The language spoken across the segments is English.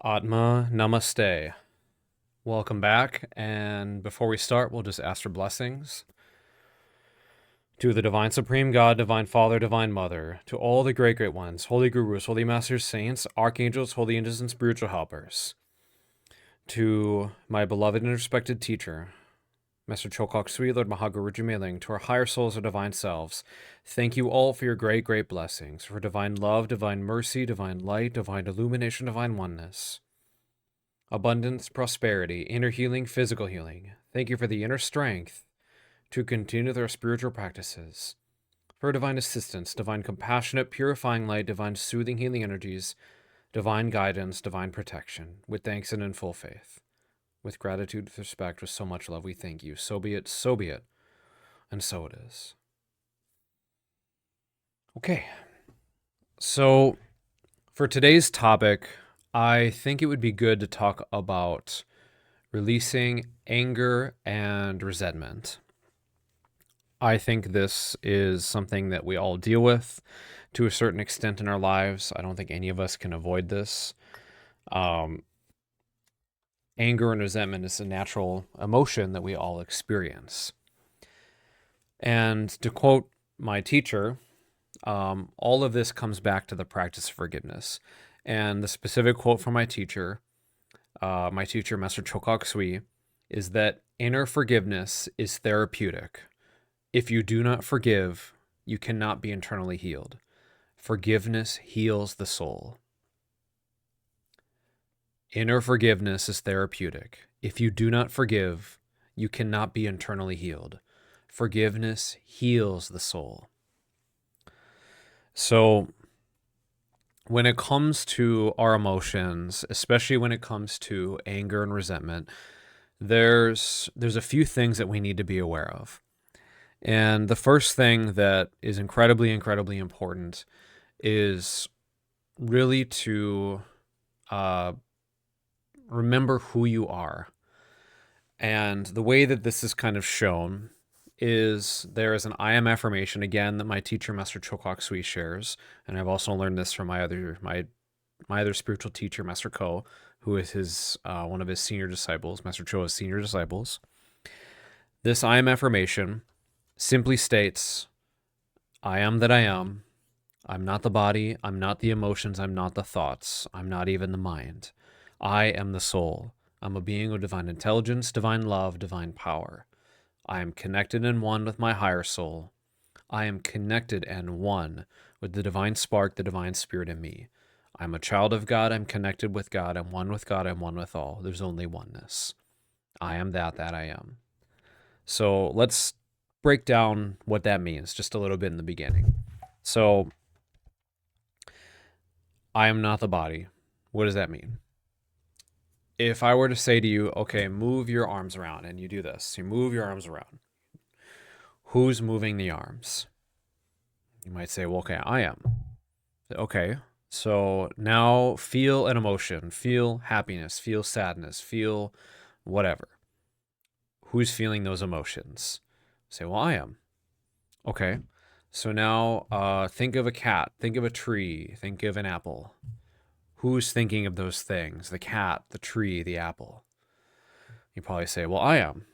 Atma Namaste. Welcome back. And before we start, we'll just ask for blessings. To the Divine Supreme God, Divine Father, Divine Mother, to all the great, great ones, holy gurus, holy masters, saints, archangels, holy angels, and spiritual helpers. To my beloved and respected teacher, Master Choa Sui, Lord Mahaguru Jumeling, to our higher souls, our divine selves, thank you all for your great, great blessings, for divine love, divine mercy, divine light, divine illumination, divine oneness. Abundance, prosperity, inner healing, physical healing. Thank you for the inner strength to continue with our spiritual practices. For divine assistance, divine compassionate, purifying light, divine soothing, healing energies, divine guidance, divine protection. With thanks and in full faith. With gratitude, with respect, with so much love, we thank you. So be it, and so it is. Okay. So, for today's topic, I think it would be good to talk about releasing anger and resentment. I think this is something that we all deal with to a certain extent in our lives. I don't think any of us can avoid this. Anger and resentment is a natural emotion that we all experience. And to quote my teacher, all of this comes back to the practice of forgiveness. And the specific quote from my teacher, Master Choa Sui, is that inner forgiveness is therapeutic. If you do not forgive, you cannot be internally healed. Forgiveness heals the soul. Inner forgiveness is therapeutic. If you do not forgive, you cannot be internally healed. Forgiveness heals the soul. So, when it comes to our emotions, especially when it comes to anger and resentment, there's a few things that we need to be aware of. And the first thing that is incredibly, incredibly important is really to remember who you are. And the way that this is kind of shown is there is an I am affirmation, again, that my teacher, Master Choa Sui, shares. And I've also learned this from my other spiritual teacher, Master Ko, who is his one of his senior disciples, Master Choa's senior disciples. This I am affirmation simply states, I am that I am. I'm not the body. I'm not the emotions. I'm not the thoughts. I'm not even the mind. I am the soul. I'm a being of divine intelligence, divine love, divine power. I am connected and one with my higher soul. I am connected and one with the divine spark, the divine spirit in me. I'm a child of God. I'm connected with God. I'm one with God. I'm one with all. There's only oneness. I am that I am. So let's break down what that means just a little bit in the beginning. So, I am not the body. What does that mean? If I were to say to you, okay, move your arms around, and you do this, you move your arms around. Who's moving the arms? You might say, well, okay, I am. Okay, so now feel an emotion, feel happiness, feel sadness, feel whatever. Who's feeling those emotions? Say, well, I am. Okay, so now think of a cat, think of a tree, think of an apple. Who's thinking of those things? The cat, the tree, the apple. You probably say, well, I am.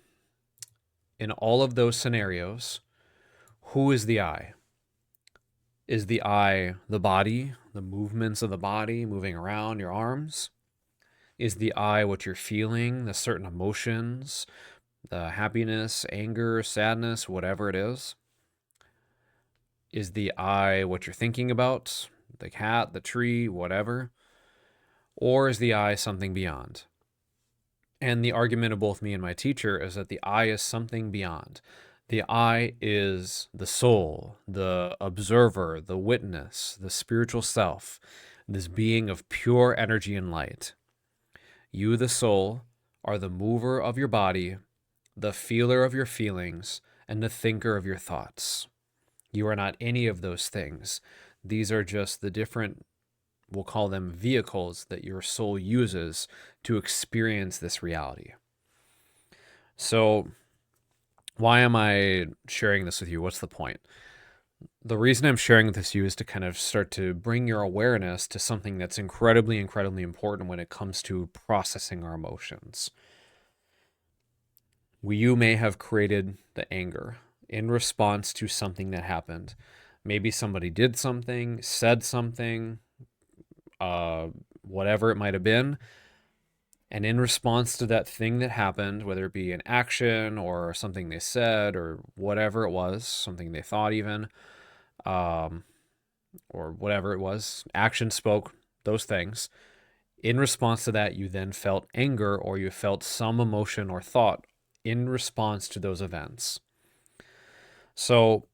In all of those scenarios, who is the I? Is the I the body, the movements of the body moving around your arms? Is the I what you're feeling, the certain emotions, the happiness, anger, sadness, whatever it is? Is the I what you're thinking about, the cat, the tree, whatever? Or is the I something beyond? And the argument of both me and my teacher is that the I is something beyond. The I is the soul, the observer, the witness, the spiritual self, this being of pure energy and light. You, the soul, are the mover of your body, the feeler of your feelings, and the thinker of your thoughts. You are not any of those things. These are just the different, we'll call them vehicles, that your soul uses to experience this reality. So why am I sharing this with you? What's the point? The reason I'm sharing this with you is to kind of start to bring your awareness to something that's incredibly, incredibly important when it comes to processing our emotions. You may have created the anger in response to something that happened. Maybe somebody did something, said something, uh, whatever it might have been. And in response to that thing that happened, whether it be an action or something they said or whatever it was, something they thought even, um, or whatever it was, action spoke, those things. In response to that, you then felt anger or you felt some emotion or thought in response to those events. So,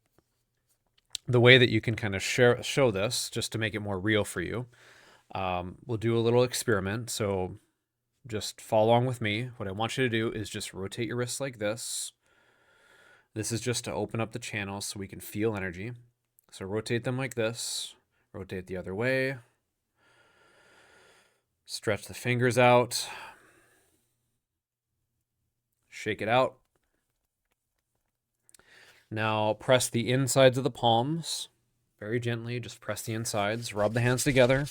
the way that you can kind of show this, just to make it more real for you, we'll do a little experiment. So, just follow along with me. What I want you to do is just rotate your wrists like this. This is just to open up the channels so we can feel energy. So, rotate them like this, rotate the other way, stretch the fingers out, shake it out. Now press the insides of the palms very gently. Just press the insides, rub the hands together.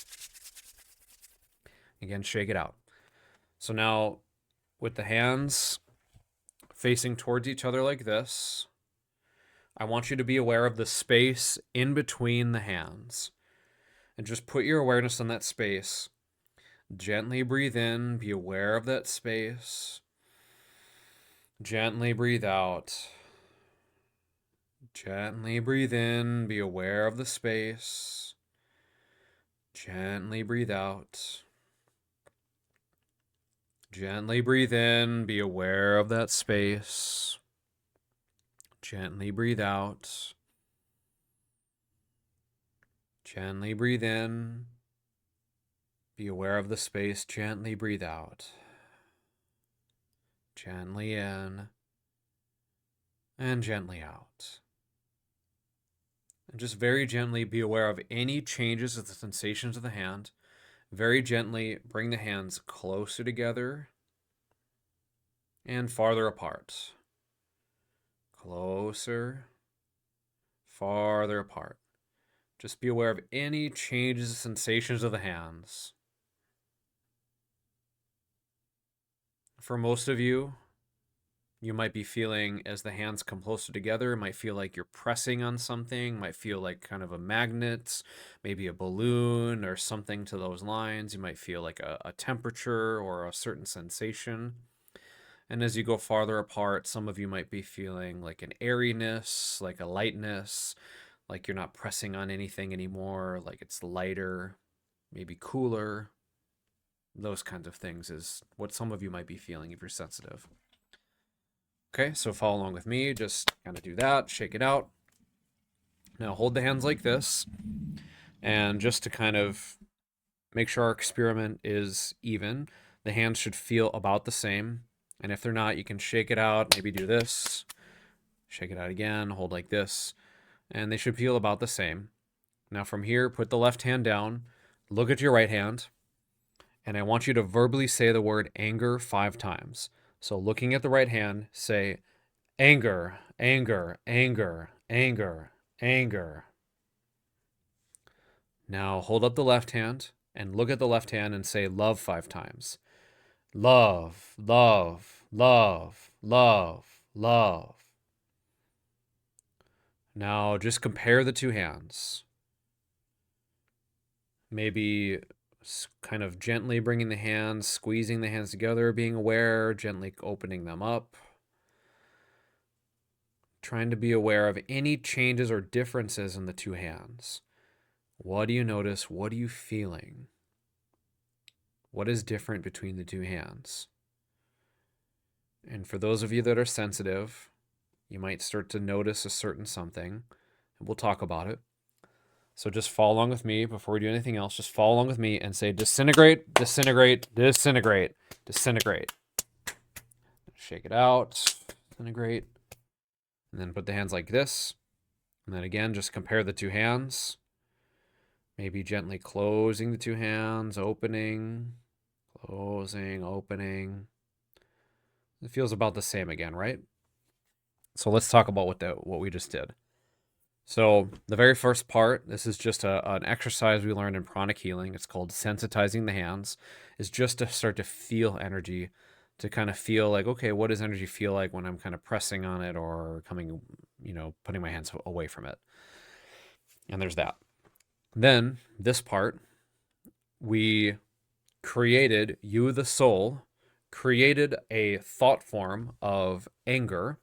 Again, shake it out. So now with the hands facing towards each other like this, I want you to be aware of the space in between the hands. And just put your awareness on that space. Gently breathe in, be aware of that space. Gently breathe out. Gently breathe in, be aware of the space. Gently breathe out. Gently breathe in, be aware of that space. Gently breathe out. Gently breathe in, be aware of the space. Gently breathe out. Gently in and gently out. And just very gently be aware of any changes of the sensations of the hand. Very gently bring the hands closer together and farther apart. Closer, farther apart. Just be aware of any changes, sensations of the hands. For most of you, you might be feeling as the hands come closer together, it might feel like you're pressing on something, might feel like kind of a magnet, maybe a balloon or something to those lines. You might feel like a temperature or a certain sensation. And as you go farther apart, some of you might be feeling like an airiness, like a lightness, like you're not pressing on anything anymore, like it's lighter, maybe cooler. Those kinds of things is what some of you might be feeling if you're sensitive. Okay, so follow along with me. Just kind of do that, shake it out. Now hold the hands like this. And just to kind of make sure our experiment is even, the hands should feel about the same. And if they're not, you can shake it out, maybe do this, shake it out again, hold like this, and they should feel about the same. Now from here, put the left hand down, look at your right hand, and I want you to verbally say the word anger 5 times. So looking at the right hand, say anger, anger, anger, anger, anger. Now hold up the left hand and look at the left hand and say love 5 times. Love, love, love, love, love. Now just compare the 2 hands. Maybe kind of gently bringing the hands, squeezing the hands together, being aware, gently opening them up. Trying to be aware of any changes or differences in the 2 hands. What do you notice? What are you feeling? What is different between the 2 hands? And for those of you that are sensitive, you might start to notice a certain something, and we'll talk about it. So just follow along with me before we do anything else. Just follow along with me and say disintegrate, disintegrate, disintegrate, disintegrate. Shake it out, disintegrate. And then put the hands like this. And then again, just compare the 2 hands. Maybe gently closing the 2 hands, opening, closing, opening. It feels about the same again, right? So let's talk about what we just did. So the very first part, this is just an exercise we learned in pranic healing. It's called sensitizing the hands. Is just to start to feel energy, to kind of feel like, okay, what does energy feel like when I'm kind of pressing on it or coming, putting my hands away from it. And there's that. Then this part, we created, you the soul, created a thought form of anger.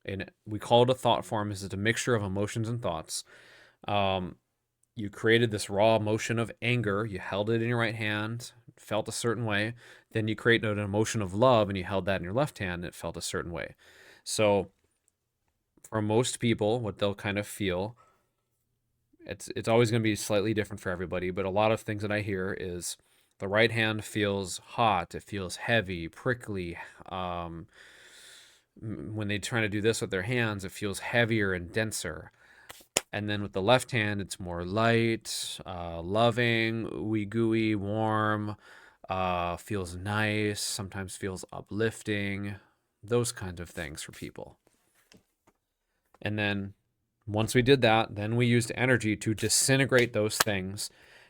And we call it a thought form. This is a mixture of emotions and thoughts. Um, you created this raw emotion of anger. You held it in your right hand, felt a certain way. Then you created an emotion of love and you held that in your left hand and it felt a certain way. So for most people, what they'll kind of feel, it's always going to be slightly different for everybody, but a lot of things that I hear is the right hand feels hot, it feels heavy, prickly. When they try to do this with their hands, it feels heavier and denser. And then with the left hand, it's more light, loving, ooey gooey, warm, feels nice, sometimes feels uplifting, those kinds of things for people. And then once we did that, then we used energy to disintegrate those things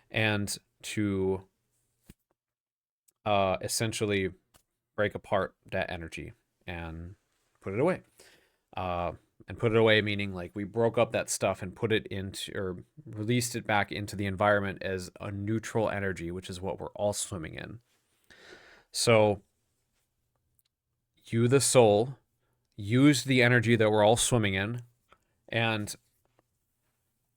and to essentially break apart that energy and put it away. And put it away meaning like we broke up that stuff and put it into or released it back into the environment as a neutral energy, which is what we're all swimming in. So you, the soul, used the energy that we're all swimming in and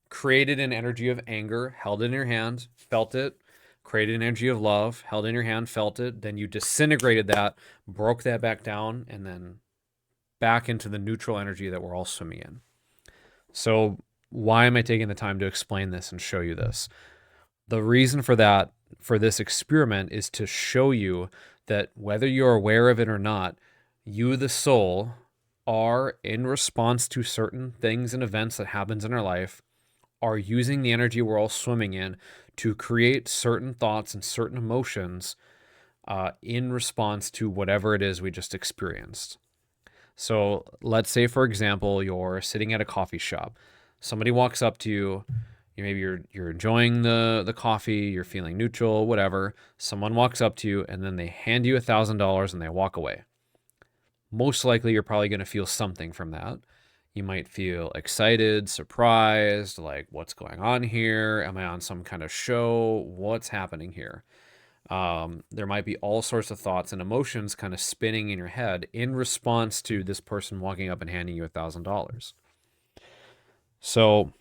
created an energy of anger, held it in your hand, felt it, created an energy of love, held it in your hand, felt it, then you disintegrated that, broke that back down, and then back into the neutral energy that we're all swimming in. So, why am I taking the time to explain this and show you this? The reason for that, for this experiment, is to show you that whether you're aware of it or not, you, the soul, are in response to certain things and events that happens in our life, are using the energy we're all swimming in to create certain thoughts and certain emotions in response to whatever it is we just experienced. So let's say, for example, you're sitting at a coffee shop. Somebody walks up to you. Maybe you're enjoying the coffee. You're feeling neutral, whatever. Someone walks up to you and then they hand you $1,000 and they walk away. Most likely, you're probably going to feel something from that. You might feel excited, surprised, like, what's going on here? Am I on some kind of show? What's happening here? There might be all sorts of thoughts and emotions kind of spinning in your head in response to this person walking up and handing you $1,000. So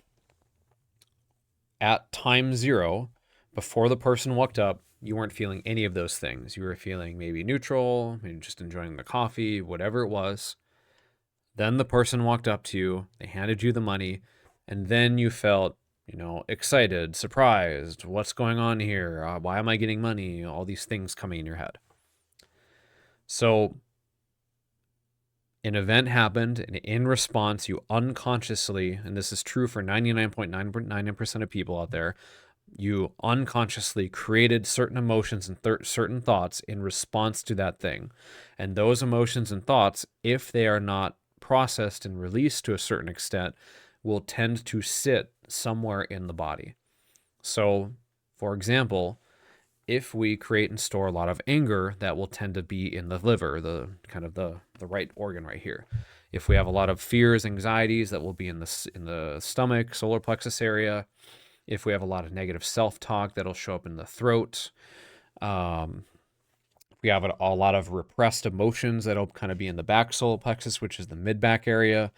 at time zero, before the person walked up, you weren't feeling any of those things. You were feeling maybe neutral, maybe just enjoying the coffee, whatever it was. Then the person walked up to you, they handed you the money, and then you felt, excited, surprised. What's going on here? Why am I getting money? All these things coming in your head. So an event happened, and in response, you unconsciously, and this is true for 99.999% of people out there, you unconsciously created certain emotions and certain thoughts in response to that thing. And those emotions and thoughts, if they are not processed and released to a certain extent, will tend to sit somewhere in the body. So, for example, if we create and store a lot of anger, that will tend to be in the liver, the kind of the right organ right here. If we have a lot of fears, anxieties, that will be in the stomach, solar plexus area. If we have a lot of negative self-talk, that'll show up in the throat. We have a lot of repressed emotions that'll kind of be in the back solar plexus, which is the mid-back area.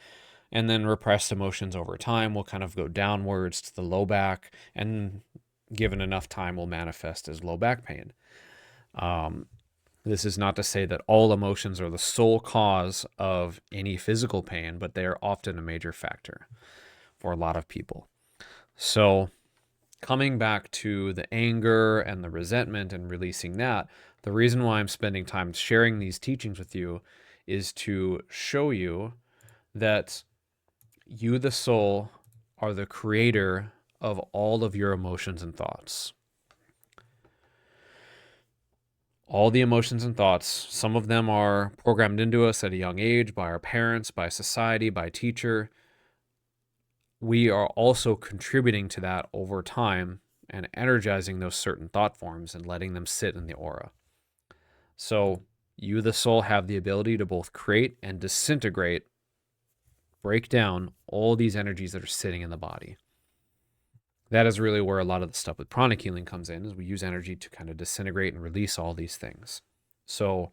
And then repressed emotions over time will kind of go downwards to the low back, and given enough time will manifest as low back pain. This is not to say that all emotions are the sole cause of any physical pain, but they are often a major factor for a lot of people. So coming back to the anger and the resentment and releasing that, the reason why I'm spending time sharing these teachings with you is to show you that you, the soul, are the creator of all of your emotions and thoughts. All the emotions and thoughts, some of them are programmed into us at a young age by our parents, by society, by teacher. we are also contributing to that over time and energizing those certain thought forms and letting them sit in the aura. So you, the soul, have the ability to both create and disintegrate, break down all these energies that are sitting in the body. That is really where a lot of the stuff with pranic healing comes in, is we use energy to kind of disintegrate and release all these things. So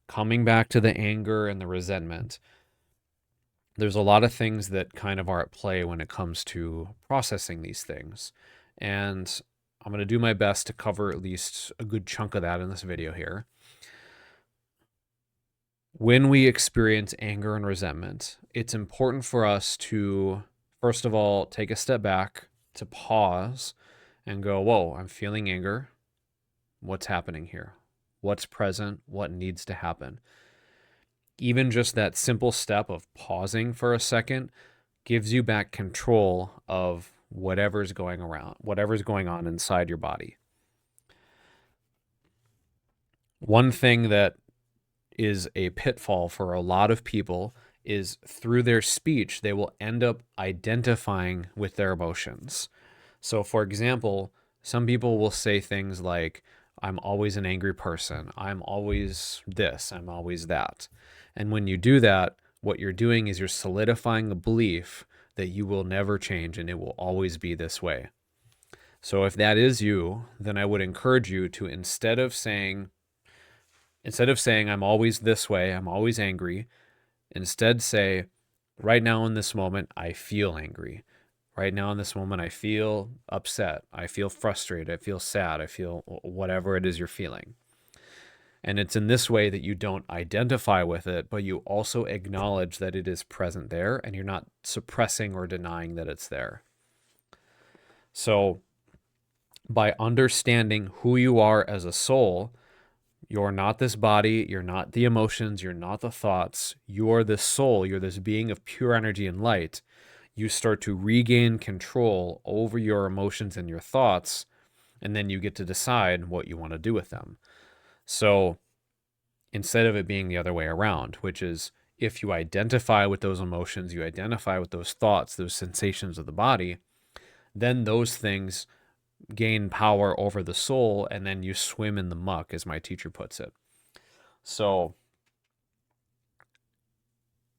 coming back to the anger and the resentment, there's a lot of things that kind of are at play when it comes to processing these things. And I'm going to do my best to cover at least a good chunk of that in this video here. When we experience anger and resentment, it's important for us to, first of all, take a step back, to pause and go, whoa, I'm feeling anger. What's happening here? What's present? What needs to happen? Even just that simple step of pausing for a second gives you back control of whatever's going on inside your body. One thing that is a pitfall for a lot of people is through their speech, they will end up identifying with their emotions. So, for example, some people will say things like, I'm always an angry person. I'm always this. I'm always that. And when you do that, what you're doing is you're solidifying a belief that you will never change and it will always be this way. So if that is you, then I would encourage you to, instead of saying I'm always this way, I'm always angry, instead say, right now in this moment, I feel angry. Right now in this moment, I feel upset. I feel frustrated. I feel sad. I feel whatever it is you're feeling. And it's in this way that you don't identify with it, but you also acknowledge that it is present there and you're not suppressing or denying that it's there. So by understanding who you are as a soul, you're not this body, you're not the emotions, you're not the thoughts, you're this soul, you're this being of pure energy and light. You start to regain control over your emotions and your thoughts, and then you get to decide what you want to do with them. So instead of it being the other way around, which is if you identify with those emotions, you identify with those thoughts, those sensations of the body, then those things gain power over the soul, and then you swim in the muck, as my teacher puts it. So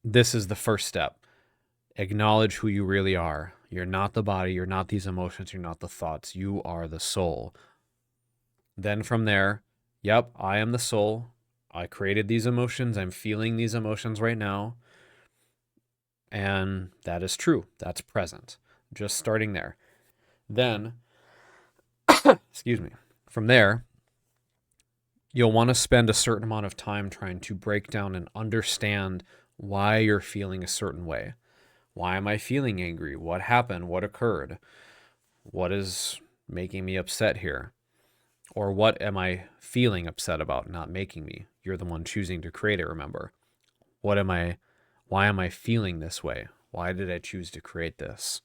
this is the first step. Acknowledge who you really are. You're not the body, you're not these emotions, you're not the thoughts, you are the soul. Then from there, yep, I am the soul. I created these emotions. I'm feeling these emotions right now. And that is true. That's present. Just starting there. Then, excuse me, from there, you'll want to spend a certain amount of time trying to break down and understand why you're feeling a certain way. Why am I feeling angry? What happened? What occurred? What is making me upset here? Or what am I feeling upset about not making me? You're the one choosing to create it, remember. Why am I feeling this way? Why did I choose to create this?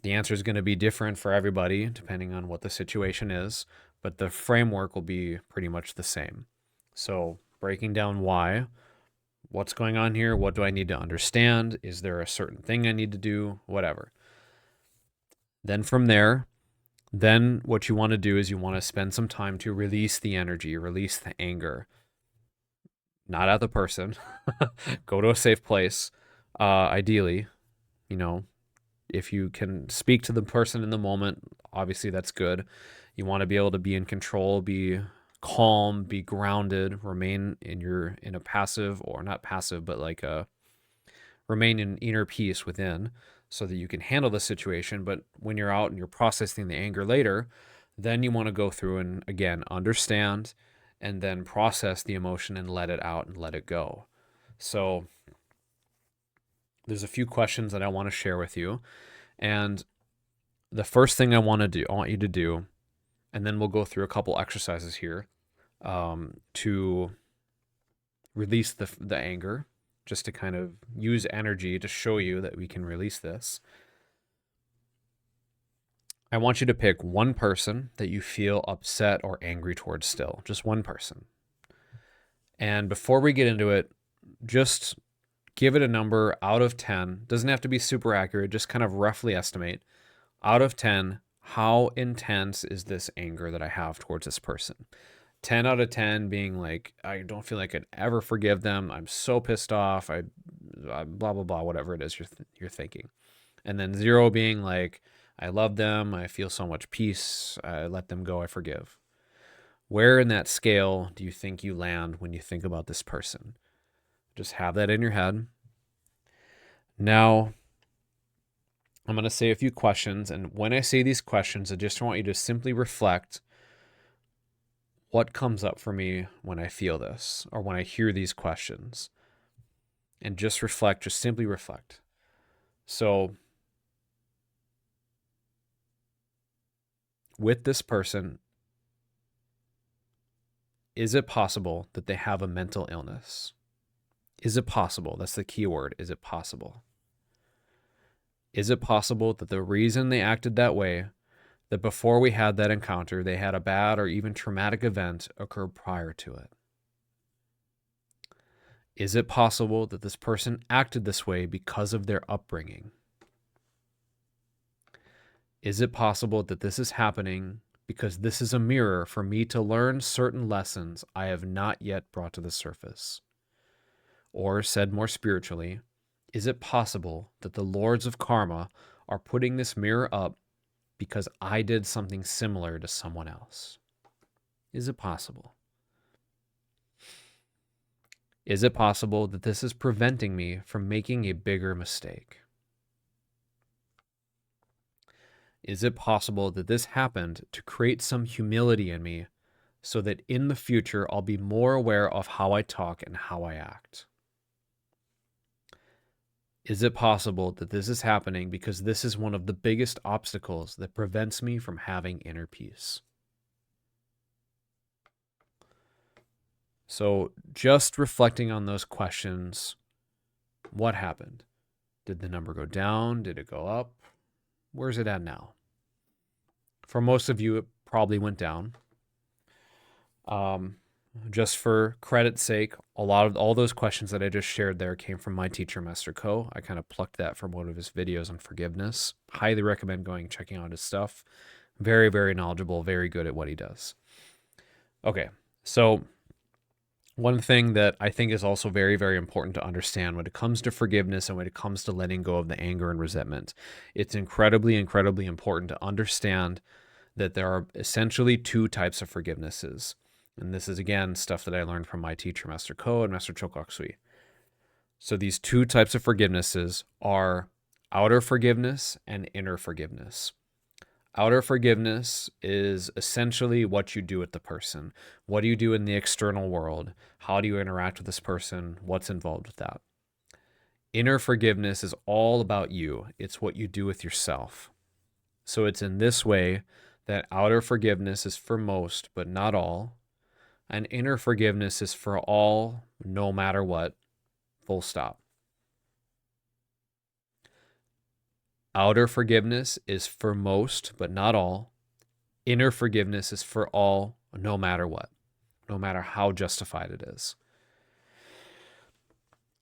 The answer is going to be different for everybody depending on what the situation is, but the framework will be pretty much the same. So breaking down why, what's going on here? What do I need to understand? Is there a certain thing I need to do? Whatever. Then from there, then what you want to do is you want to spend some time to release the energy, release the anger. Not at the person. Go to a safe place. Ideally, if you can speak to the person in the moment, obviously that's good. You want to be able to be in control, be calm, be grounded, remain in a passive, or not passive, but like remain in inner peace within, so that you can handle the situation. But when you're out and you're processing the anger later, then you want to go through and again understand and then process the emotion and let it out and let it go. So there's a few questions that I want to share with you. And the first thing I want you to do, and then we'll go through a couple exercises here to release the anger, just to kind of use energy to show you that we can release this. I want you to pick one person that you feel upset or angry towards still, just one person. And before we get into it, just give it a number out of 10. Doesn't have to be super accurate, just kind of roughly estimate. Out of 10, how intense is this anger that I have towards this person? 10 out of 10 being like, I don't feel like I could ever forgive them. I'm so pissed off. I blah, blah, blah, whatever it is you're thinking. And then 0 being like, I love them. I feel so much peace. I let them go. I forgive. Where in that scale do you think you land when you think about this person? Just have that in your head. Now, I'm going to say a few questions. And when I say these questions, I just want you to simply reflect what comes up for me when I feel this or when I hear these questions. And just reflect, just simply reflect. So, with this person, is it possible that they have a mental illness? Is it possible? That's the key word. Is it possible? Is it possible that the reason they acted that way, that before we had that encounter, they had a bad or even traumatic event occur prior to it? Is it possible that this person acted this way because of their upbringing? Is it possible that this is happening because this is a mirror for me to learn certain lessons I have not yet brought to the surface? Or said more spiritually, is it possible that the lords of karma are putting this mirror up because I did something similar to someone else? Is it possible? Is it possible that this is preventing me from making a bigger mistake? Is it possible that this happened to create some humility in me so that in the future I'll be more aware of how I talk and how I act? Is it possible that this is happening because this is one of the biggest obstacles that prevents me from having inner peace? So just reflecting on those questions, what happened? Did the number go down? Did it go up? Where's it at now? For most of you, it probably went down. Just for credit's sake, a lot of all those questions that I just shared there came from my teacher, Master Choa. I kind of plucked that from one of his videos on forgiveness. Highly recommend checking out his stuff. Very, very knowledgeable, very good at what he does. Okay, so one thing that I think is also very, very important to understand when it comes to forgiveness and when it comes to letting go of the anger and resentment, it's incredibly, incredibly important to understand that there are essentially 2 types of forgivenesses. And this is, again, stuff that I learned from my teacher, Master Choa and Master Chokaksui. So these 2 types of forgivenesses are outer forgiveness and inner forgiveness. Outer forgiveness is essentially what you do with the person. What do you do in the external world? How do you interact with this person? What's involved with that? Inner forgiveness is all about you. It's what you do with yourself. So it's in this way that outer forgiveness is for most, but not all. And inner forgiveness is for all, no matter what, full stop. Outer forgiveness is for most, but not all. Inner forgiveness is for all, no matter what, no matter how justified it is.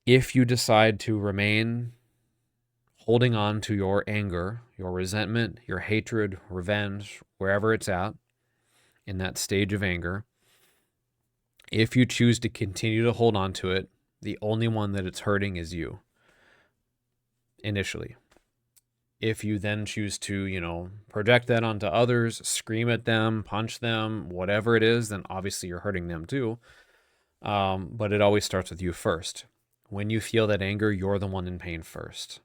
If you decide to remain holding on to your anger, your resentment, your hatred, revenge, wherever it's at, in that stage of anger, if you choose to continue to hold on to it, the only one that it's hurting is you, initially. If you then choose to, project that onto others, scream at them, punch them, whatever it is, then obviously you're hurting them too. But it always starts with you first. When you feel that anger, you're the one in pain first.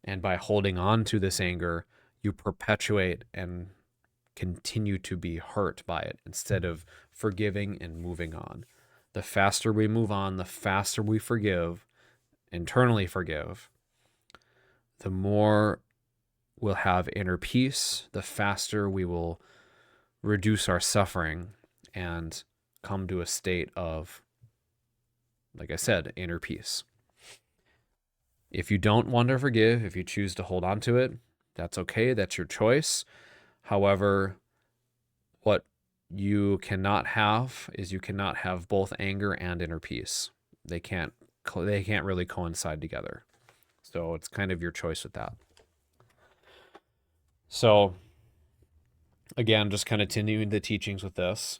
And by holding on to this anger, you perpetuate and continue to be hurt by it instead of forgiving and moving on. The faster we move on, the faster we forgive, internally forgive, the more we'll have inner peace, the faster we will reduce our suffering and come to a state of, like I said, inner peace. If you don't want to forgive, if you choose to hold on to it, that's okay. That's your choice. However, what you cannot have is you cannot have both anger and inner peace. They can't they can't really coincide together. So it's kind of your choice with that. So again, just kind of continuing the teachings with this.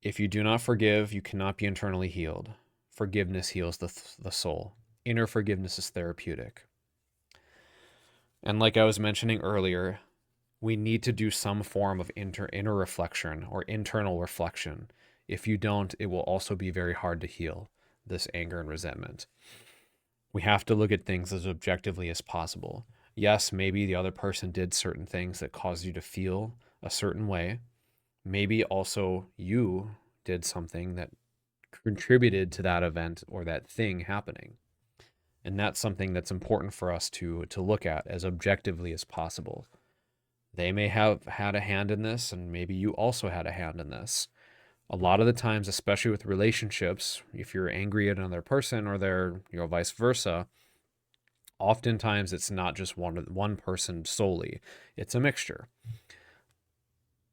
If you do not forgive, you cannot be internally healed. Forgiveness heals the soul. Inner forgiveness is therapeutic. And like I was mentioning earlier, we need to do some form of inner reflection or internal reflection. If you don't, it will also be very hard to heal this anger and resentment. We have to look at things as objectively as possible. Yes, maybe the other person did certain things that caused you to feel a certain way. Maybe also you did something that contributed to that event or that thing happening. And that's something that's important for us to look at as objectively as possible. They may have had a hand in this, and maybe you also had a hand in this. A lot of the times, especially with relationships, if you're angry at another person or they're, vice versa, oftentimes it's not just one person solely. It's a mixture.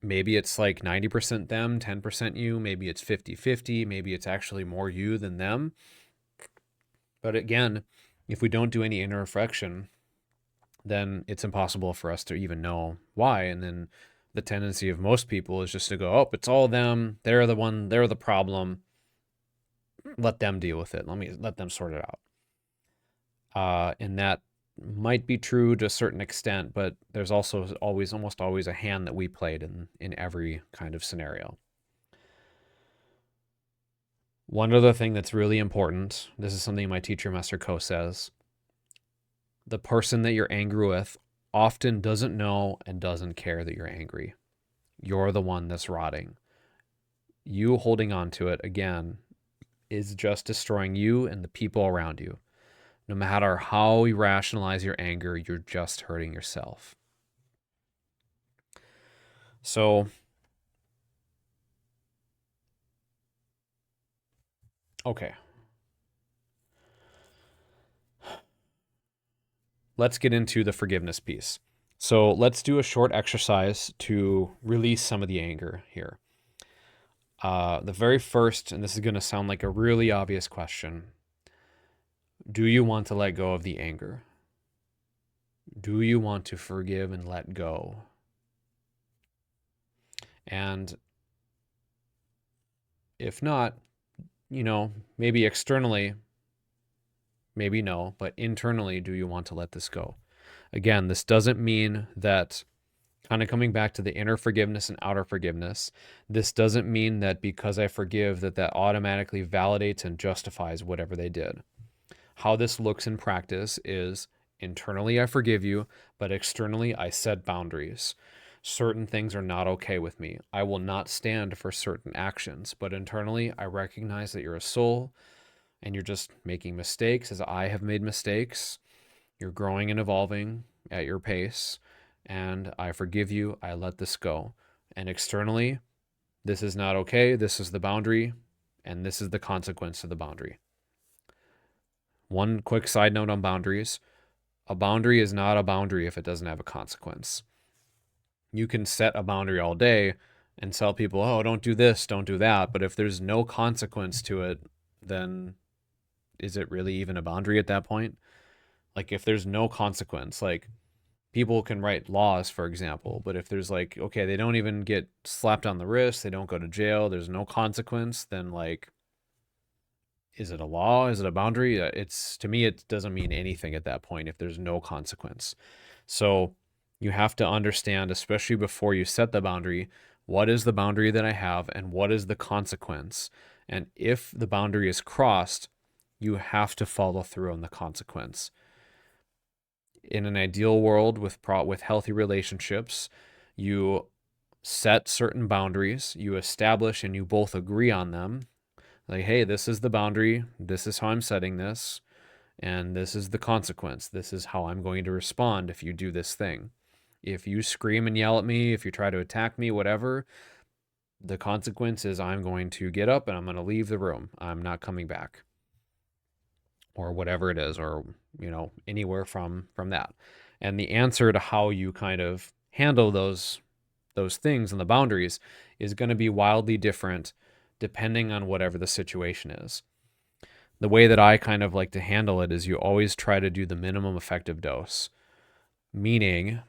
Maybe it's like 90% them, 10% you. Maybe it's 50-50. Maybe it's actually more you than them. But again, if we don't do any inner reflection, then it's impossible for us to even know why. And then the tendency of most people is just to go, oh, it's all them. They're the problem. Let them deal with it. Let them sort it out. And that might be true to a certain extent, but there's also almost always a hand that we played in every kind of scenario. One other thing that's really important, this is something my teacher, Master Ko, says. The person that you're angry with often doesn't know and doesn't care that you're angry. You're the one that's rotting. You holding on to it, again, is just destroying you and the people around you. No matter how you rationalize your anger, you're just hurting yourself. So, okay. Let's get into the forgiveness piece. So let's do a short exercise to release some of the anger here. The very first, and this is going to sound like a really obvious question, do you want to let go of the anger? Do you want to forgive and let go? And if not, maybe externally, maybe no, but internally, do you want to let this go? Again, this doesn't mean that, kind of coming back to the inner forgiveness and outer forgiveness, this doesn't mean that because I forgive that automatically validates and justifies whatever they did. How this looks in practice is internally I forgive you, but externally I set boundaries. Certain things are not okay with me. I will not stand for certain actions, but internally I recognize that you're a soul and you're just making mistakes as I have made mistakes. You're growing and evolving at your pace, and I forgive you. I let this go. And externally, this is not okay. This is the boundary, and this is the consequence of the boundary. One quick side note on boundaries. A boundary is not a boundary if it doesn't have a consequence. You can set a boundary all day and tell people, oh, don't do this, don't do that. But if there's no consequence to it, then is it really even a boundary at that point? Like if there's no consequence, like people can write laws, for example, but if there's like, okay, they don't even get slapped on the wrist, they don't go to jail, there's no consequence, then like, is it a law? Is it a boundary? To me, it doesn't mean anything at that point if there's no consequence. So you have to understand, especially before you set the boundary, what is the boundary that I have and what is the consequence? And if the boundary is crossed, you have to follow through on the consequence. In an ideal world with healthy relationships, you set certain boundaries, you establish and you both agree on them. Like, hey, this is the boundary, this is how I'm setting this, and this is the consequence. This is how I'm going to respond if you do this thing. If you scream and yell at me, if you try to attack me, whatever, the consequence is I'm going to get up and I'm going to leave the room. I'm not coming back. Or whatever it is, or anywhere from that. And the answer to how you kind of handle those things and the boundaries is going to be wildly different depending on whatever the situation is. The way that I kind of like to handle it is you always try to do the minimum effective dose, meaning,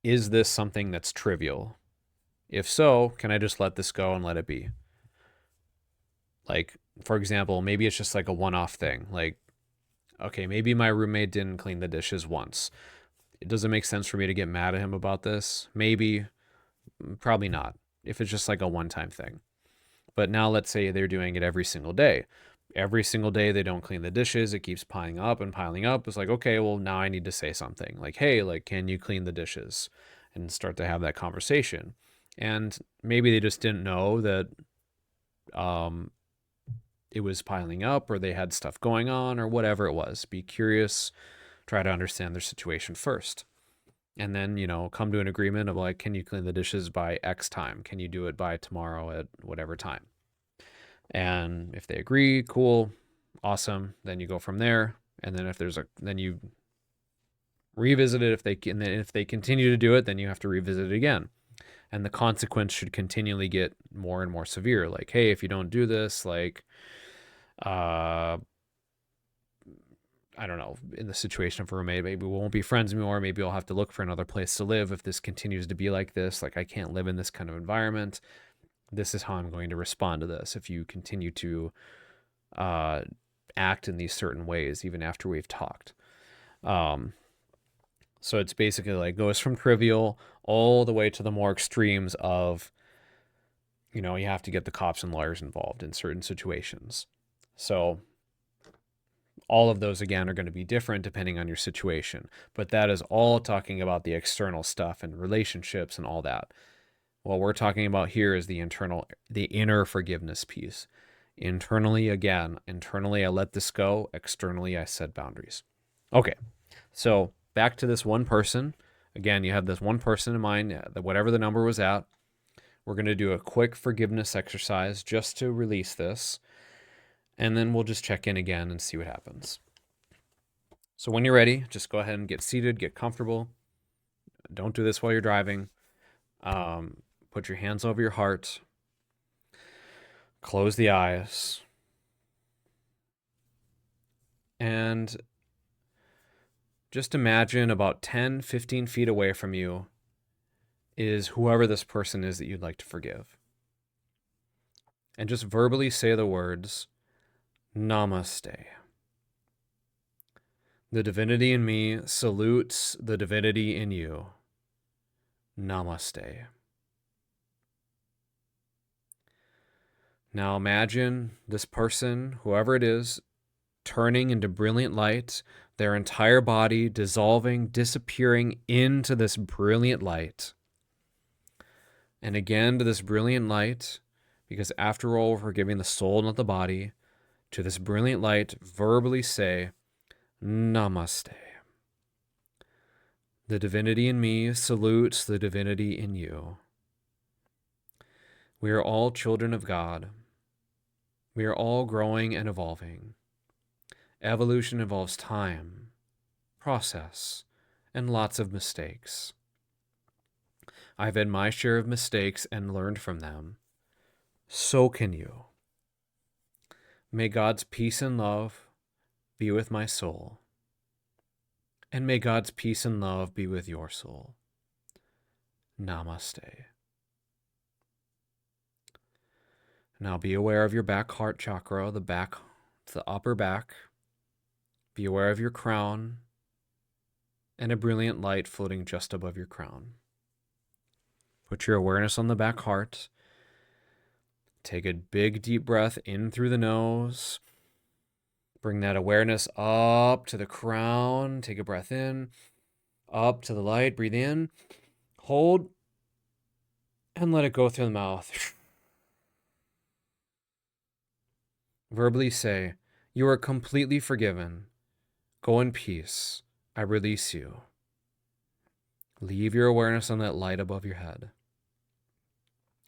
is this something that's trivial? If so, can I just let this go and let it be? Like, for example, maybe it's just like a one off thing. Like, okay, maybe my roommate didn't clean the dishes once. It doesn't make sense for me to get mad at him about this. Maybe, probably not, if it's just like a one time thing. But now let's say they're doing it every single day. Every single day they don't clean the dishes. It keeps piling up and piling up. It's like, okay, well, now I need to say something like, hey, like, can you clean the dishes? And start to have that conversation. And maybe they just didn't know that um, it was piling up or they had stuff going on or whatever it was. Be curious, try to understand their situation first. And then, come to an agreement of like, can you clean the dishes by X time? Can you do it by tomorrow at whatever time? And if they agree, cool, awesome. Then you go from there. And then then you revisit it. If they continue to do it, then you have to revisit it again. And the consequence should continually get more and more severe. Like, hey, if you don't do this, like, uh, I don't know, in the situation of a roommate, maybe we won't be friends anymore. Maybe I'll have to look for another place to live if this continues to be like this. Like, I can't live in this kind of environment. This is how I'm going to respond to this if you continue to uh, act in these certain ways, even after we've talked. Um, so it's basically like goes from trivial all the way to the more extremes of, you have to get the cops and lawyers involved in certain situations. So all of those again are going to be different depending on your situation, but that is all talking about the external stuff and relationships and all that. What we're talking about here is the inner forgiveness piece. Internally, I let this go. Externally, I set boundaries. Okay, so back to this one person. Again, you have this one person in mind, that whatever the number was at. We're going to do a quick forgiveness exercise just to release this, and then we'll just check in again and see what happens. So when you're ready, just go ahead and get seated, get comfortable. Don't do this while you're driving. Put your hands over your heart. Close the eyes. And just imagine about 10, 15 feet away from you is whoever this person is that you'd like to forgive. And just verbally say the words, Namaste. The divinity in me salutes the divinity in you. Namaste. Now imagine this person, whoever it is, turning into brilliant light, their entire body dissolving, disappearing into this brilliant light. And again to this brilliant light, because after all, we're forgiving the soul, not the body. To this brilliant light, verbally say, Namaste. The divinity in me salutes the divinity in you. We are all children of God. We are all growing and evolving. Evolution involves time, process, and lots of mistakes. I've had my share of mistakes and learned from them. So can you. May God's peace and love be with my soul. And may God's peace and love be with your soul. Namaste. Now be aware of your back heart chakra, the upper back. Be aware of your crown and a brilliant light floating just above your crown. Put your awareness on the back heart. Take a big deep breath in through the nose. Bring that awareness up to the crown. Take a breath in, up to the light. Breathe in, hold, and let it go through the mouth. Verbally say, you are completely forgiven. Go in peace. I release you. Leave your awareness on that light above your head.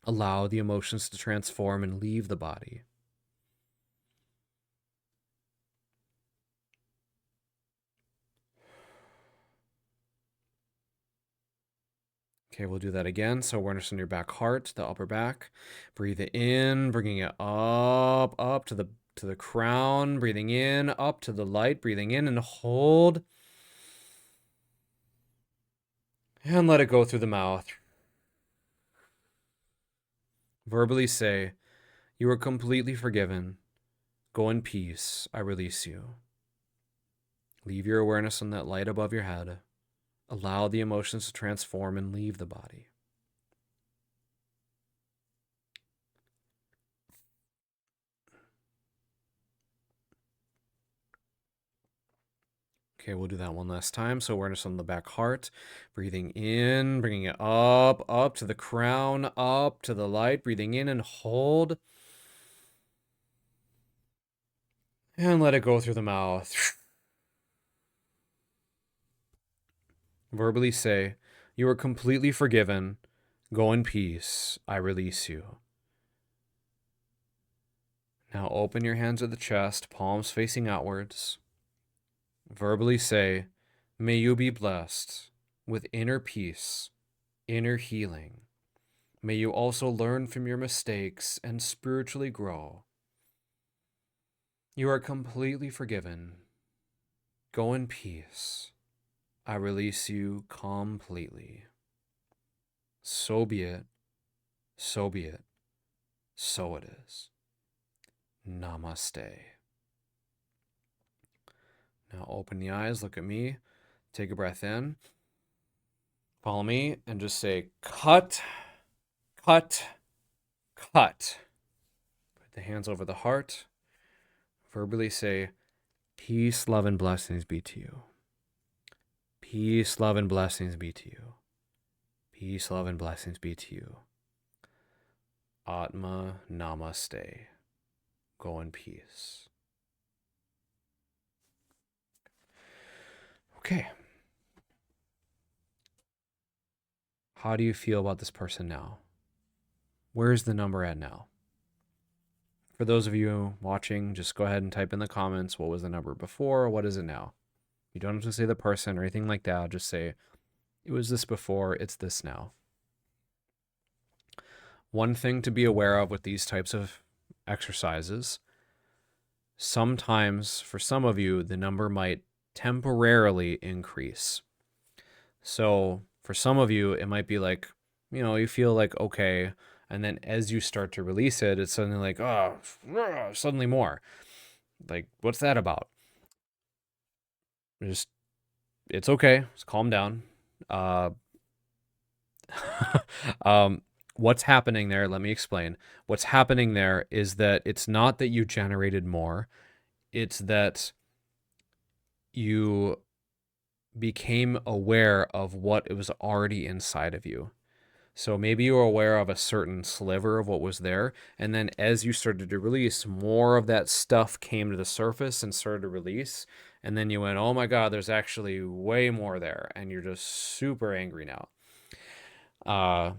Allow the emotions to transform and leave the body. Okay, we'll do that again. So awareness on your back heart, the upper back. Breathe it in, bringing it up to the to the crown, breathing in, up to the light, breathing in and hold. And let it go through the mouth. Verbally say, you are completely forgiven. Go in peace. I release you. Leave your awareness on that light above your head. Allow the emotions to transform and leave the body. Okay, we'll do that one last time. So awareness on the back heart. Breathing in, bringing it up to the crown, up to the light. Breathing in and hold. And let it go through the mouth. Verbally say, you are completely forgiven. Go in peace. I release you. Now open your hands at the chest, palms facing outwards. Verbally say, may you be blessed with inner peace, inner healing. May you also learn from your mistakes and spiritually grow. You are completely forgiven. Go in peace. I release you completely. So be it. So be it. So it is. Namaste. Now open the eyes, look at me, take a breath in, follow me, and just say, cut, cut, cut. Put the hands over the heart. Verbally say, peace, love, and blessings be to you. Peace, love, and blessings be to you. Peace, love, and blessings be to you. Atma Namaste. Go in peace. Okay. How do you feel about this person now? Where's the number at now? For those of you watching, just go ahead and type in the comments, what was the number before? What is it now? You don't have to say the person or anything like that. Just say, it was this before, it's this now. One thing to be aware of with these types of exercises, sometimes for some of you, the number might temporarily increase. So for some of you, it might be like, you feel like, okay. And then as you start to release it, it's suddenly like, oh, suddenly more. Like, what's that about? It's okay. Just calm down. What's happening there? Let me explain. What's happening there is that it's not that you generated more. It's that you became aware of what was already inside of you. So maybe you were aware of a certain sliver of what was there. And then as you started to release, more of that stuff came to the surface and started to release. And then you went, oh my God, there's actually way more there. And you're just super angry now.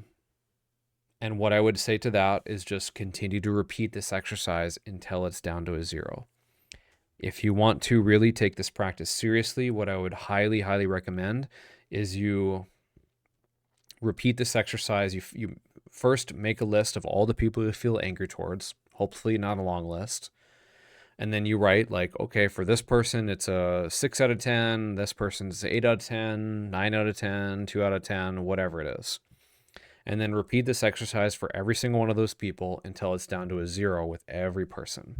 And what I would say to that is just continue to repeat this exercise until it's down to a 0. If you want to really take this practice seriously, what I would highly, highly recommend is you repeat this exercise. You first make a list of all the people you feel angry towards, hopefully not a long list. And then you write like, okay, for this person, it's a 6 out of 10. This person's 8 out of 10, 9 out of 10, 2 out of 10, whatever it is. And then repeat this exercise for every single one of those people until it's down to a 0 with every person.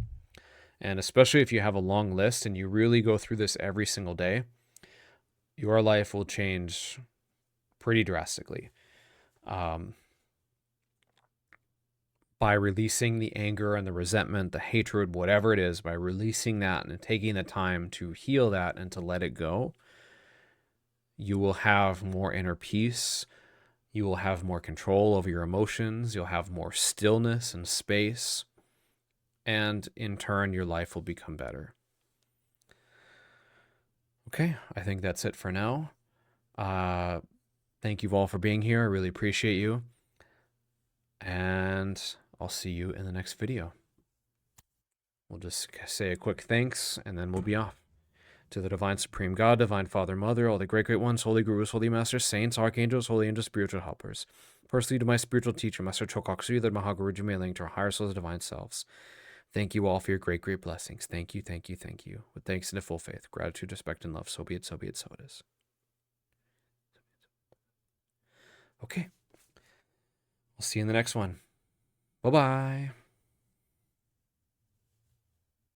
And especially if you have a long list and you really go through this every single day, your life will change pretty drastically. By releasing the anger and the resentment, the hatred, whatever it is, by releasing that and taking the time to heal that and to let it go, you will have more inner peace. You will have more control over your emotions. You'll have more stillness and space. And in turn, your life will become better. Okay, I think that's it for now. Thank you all for being here. I really appreciate you. And I'll see you in the next video. We'll just say a quick thanks, and then we'll be off. To the Divine Supreme God, Divine Father, Mother, all the great ones, holy gurus, holy masters, saints, archangels, holy angels, spiritual helpers. Personally, to my spiritual teacher, Master Choa, the Mahaguruji, may link to our higher souls, divine selves. Thank you all for your great, great blessings. Thank you, thank you, thank you. With thanks and a full faith, gratitude, respect, and love. So be it, so be it, so it is. Okay. We'll see you in the next one. Bye-bye.